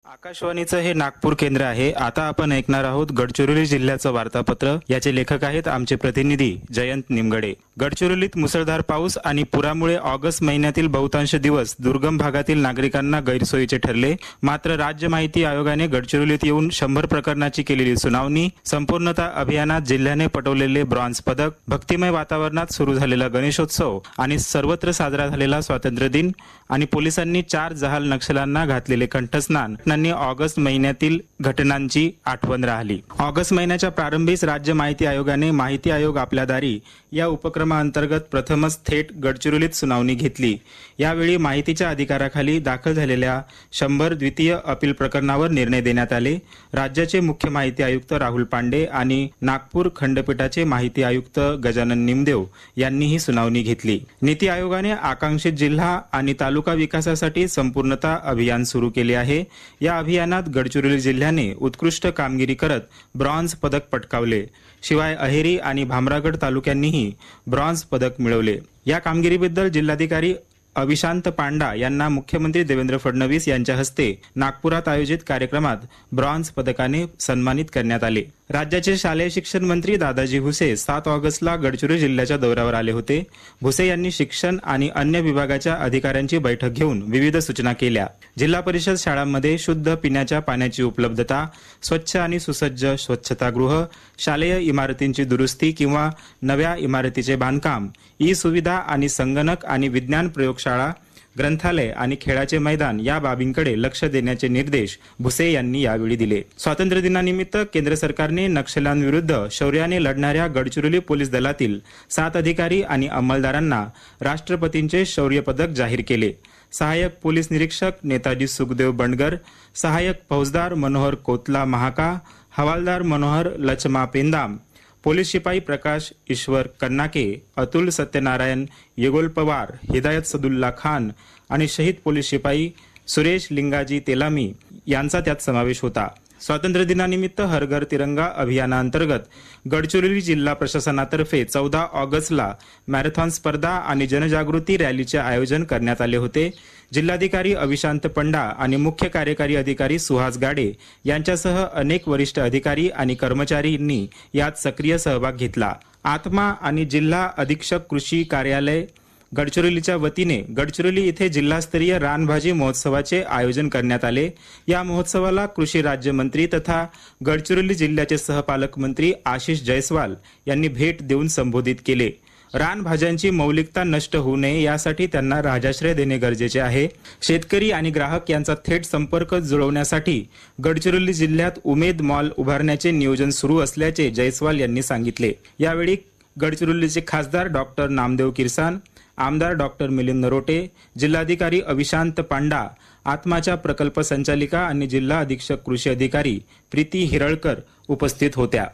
आकाशवाणीचं हे नागपूर केंद्र आहे। आता आपण ऐकणार आहोत गडचिरोली जिल्ह्याचं वार्तापत्र। याचे लेखक आहेत आमचे प्रतिनिधी जयंत निमगडे। गडचिरोलीत मुसळधार पाऊस आणि पुरामुळे ऑगस्ट महिन्यातील बहुतांश दिवस दुर्गम भागातील नागरिकांना गैरसोयीचे ठरले। मात्र राज्य माहिती आयोगाने गडचिरोलीत येऊन 100 प्रकरणाची केलेली सुनावणी, संपूर्णता अभियानात जिल्ह्याने पटवलेले ब्रॉन्झ पदक, भक्तिमय वातावरणात सुरू झालेला गणेशोत्सव आणि सर्वत्र साजरा झालेला स्वातंत्र्य दिन आणि पोलिसांनी 4 जहाल नक्षल्यांना घातलेले कंठस्नान ऑगस्ट महिन्यातील घटनांची आठवण राहिली। ऑगस्ट महिन्याच्या प्रारंभीच राज्य माहिती आयोगाने माहिती आयोग आपल्या दारी या उपक्रमाअंतर्गत प्रथमच थेट गडचिरोलीत सुनावणी घेतली। यावेळी माहितीच्या अधिकाराखाली दाखल झालेल्या 100 द्वितीय अपील प्रकरणावर निर्णय देण्यात आले। राज्याचे मुख्य माहिती आयुक्त राहुल पांडे आणि नागपूर खंडपीठाचे माहिती आयुक्त गजानन निमदेव यांनी ही सुनावणी घेतली। नीती आयोगाने आकांक्षित जिल्हा आणि तालुका विकासासाठी संपूर्णता अभियान सुरू केले आहे। या अभियानात गडचिरोली जिल्ह्याने उत्कृष्ट कामगिरी करत ब्रॉन्झ पदक पटकावले। शिवाय अहेरी आणि भामरागड तालुक्यांनीही ब्रॉन्झ पदक मिळवले। या कामगिरीबद्दल जिल्हाधिकारी अविशांत पांडा यांना मुख्यमंत्री देवेंद्र फडणवीस यांच्या हस्ते नागपुरात आयोजित कार्यक्रमात ब्रॉन्झ पदकाने सन्मानित करण्यात आले। राज्याचे शालेय शिक्षण मंत्री दादाजी भुसे 7 ऑगस्टला गडचिरोली जिल्ह्याच्या दौऱ्यावर आले होते। भुसे यांनी शिक्षण आणि अन्य विभागाच्या अधिकाऱ्यांची बैठक घेऊन विविध सूचना केल्या। जिल्हा परिषद शाळांमध्ये शुद्ध पिण्याच्या पाण्याची उपलब्धता, स्वच्छ आणि सुसज्ज स्वच्छतागृह, शालेय इमारतींची दुरुस्ती किंवा नव्या इमारतीचे बांधकाम, ई सुविधा आणि संगणक आणि विज्ञान प्रयोगशाळा, ग्रंथालय आणि खेळाचे मैदान या बाबींकडे लक्ष देण्याचे निर्देश भुसे यांनी यावेळी दिले। स्वातंत्र्य दिनानिमित्त केंद्र सरकारने नक्षल्यांविरुद्ध शौर्याने लढणाऱ्या गडचिरोली पोलीस दलातील 7 अधिकारी आणि अंमलदारांना राष्ट्रपतींचे शौर्य पदक जाहीर केले। सहाय्यक पोलीस निरीक्षक नेताजी सुखदेव बंडगर, सहाय्यक फौजदार मनोहर कोतला महाका, हवालदार मनोहर लचमा पेंदाम, पोलीस शिपाई प्रकाश ईश्वर कन्नाके, अतुल सत्यनारायण येगोल पवार, हिदायत सदुल्ला खान आणि शहीद पोलीस शिपाई सुरेश लिंगाजी तेलामी यांचा त्यात समावेश होता। स्वातंत्र्य दिनानिमित्त हर घर तिरंगा अभियानाअंतर्गत गडचिरोली जिल्हा प्रशासनातर्फे 14 ऑगस्टला मॅरेथॉन स्पर्धा आणि जनजागृती रॅलीचे आयोजन करण्यात आले होते। जिल्हाधिकारी अविशांत पंडा आणि मुख्य कार्यकारी अधिकारी सुहास गाडे यांच्यासह अनेक वरिष्ठ अधिकारी आणि कर्मचाऱ्यांनी यात सक्रिय सहभाग घेतला। आत्मा आणि जिल्हा अधीक्षक कृषी कार्यालय गडचिरोलीच्या वतीने गडचिरोली येथे जिल्हास्तरीय रानभाजी महोत्सवाचे आयोजन करण्यात आले। या महोत्सवाला कृषी राज्यमंत्री तथा गडचिरोली जिल्ह्याचे सहपालक मंत्री आशिष जयस्वाल यांनी भेट देऊन संबोधित केले। रानभाज्यांची मौलिकता नष्ट होऊ नये यासाठी त्यांना राजाश्रय देणे गरजेचे आहे। शेतकरी आणि ग्राहक यांचा थेट संपर्क जुळवण्यासाठी गडचिरोली जिल्ह्यात उमेद मॉल उभारण्याचे नियोजन सुरू असल्याचे जयस्वाल यांनी सांगितले। यावेळी गडचिरोलीचे खासदार डॉक्टर नामदेव किरसान, आमदार डॉक्टर मिलिंद नरोटे, जिल्हाधिकारी अविशांत पांडा, आत्माच्या प्रकल्प संचालिका आणि जिल्हा अधीक्षक कृषी अधिकारी प्रीती हिरळकर उपस्थित होत्या।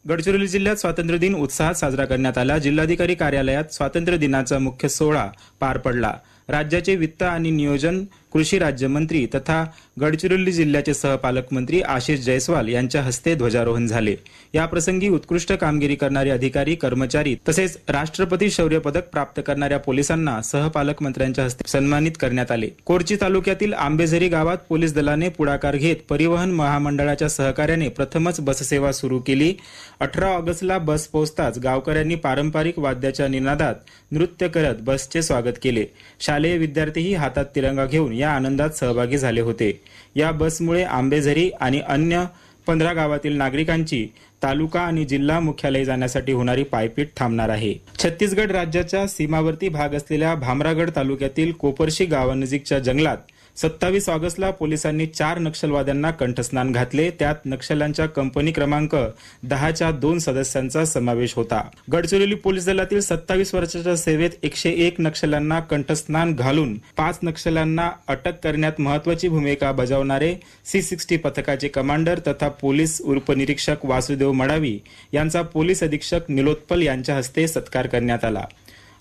गडचिरोली जिल्ह्यात स्वातंत्र्य दिन उत्साहात साजरा करण्यात आला। जिल्हाधिकारी कार्यालयात स्वातंत्र्य दिनाचा मुख्य सोहळा पार पडला। राज्याचे वित्त आणि नियोजन कृषी राज्यमंत्री तथा गडचिरोली जिल्ह्याचे सहपालक मंत्री आशिष जयस्वाल यांच्या हस्ते ध्वजारोहण झाले। या प्रसंगी उत्कृष्ट कामगिरी करणारे अधिकारी, कर्मचारी तसेच राष्ट्रपती शौर्य पदक प्राप्त करणाऱ्या पोलिसांना सहपालक मंत्र्यांच्या हस्ते सन्मानित करण्यात आले। कोरची तालुक्यातील आंबेझरी गावात पोलीस दलाने पुढाकार घेत परिवहन महामंडळाच्या सहकार्याने प्रथमच बससेवा सुरू केली। 18 ऑगस्टला बस पोहोचताच गावकऱ्यांनी पारंपरिक वाद्याच्या निनादात नृत्य करत बसचे स्वागत केले। शालेय विद्यार्थीही हातात तिरंगा घेऊन या आनंदात सहभागी झाले होते। या बसमुळे आंबेझरी आणि अन्य 15 गावातील नागरिकांची तालुका आणि जिल्हा मुख्यालय जाण्यासाठी होणारी पायपीट थांबणार आहे। छत्तीसगड राज्याच्या सीमावर्ती भाग असलेल्या भामरागड तालुक्यातील कोपरशी गावानजीकच्या जंगलात 27 ऑगस्टला पोलिसांनी 4 नक्षलवाद्यांना कंठस्नान घातले। त्यात नक्षल्यांच्या कंपनी क्रमांक 10च्या 2 सदस्यांचा समावेश होता। गडचिरोली पोलीस दलातील 27 वर्षाच्या सेवेत 101 नक्षल्यांना कंठस्नान घालून 5 नक्षल्यांना अटक करण्यात महत्वाची भूमिका बजावणारे C60 पथकाचे कमांडर तथा पोलीस उपनिरीक्षक वासुदेव मडावी यांचा पोलीस अधीक्षक निलोत्पल यांच्या हस्ते सत्कार करण्यात आला।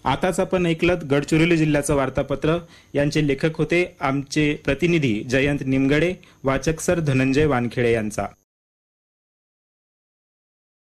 आताच आपण ऐकलत गडचिरोली जिल्ह्याचं वार्तापत्र। यांचे लेखक होते आमचे प्रतिनिधी जयंत निमगडे, वाचक सर धनंजय वानखेडे यांचा।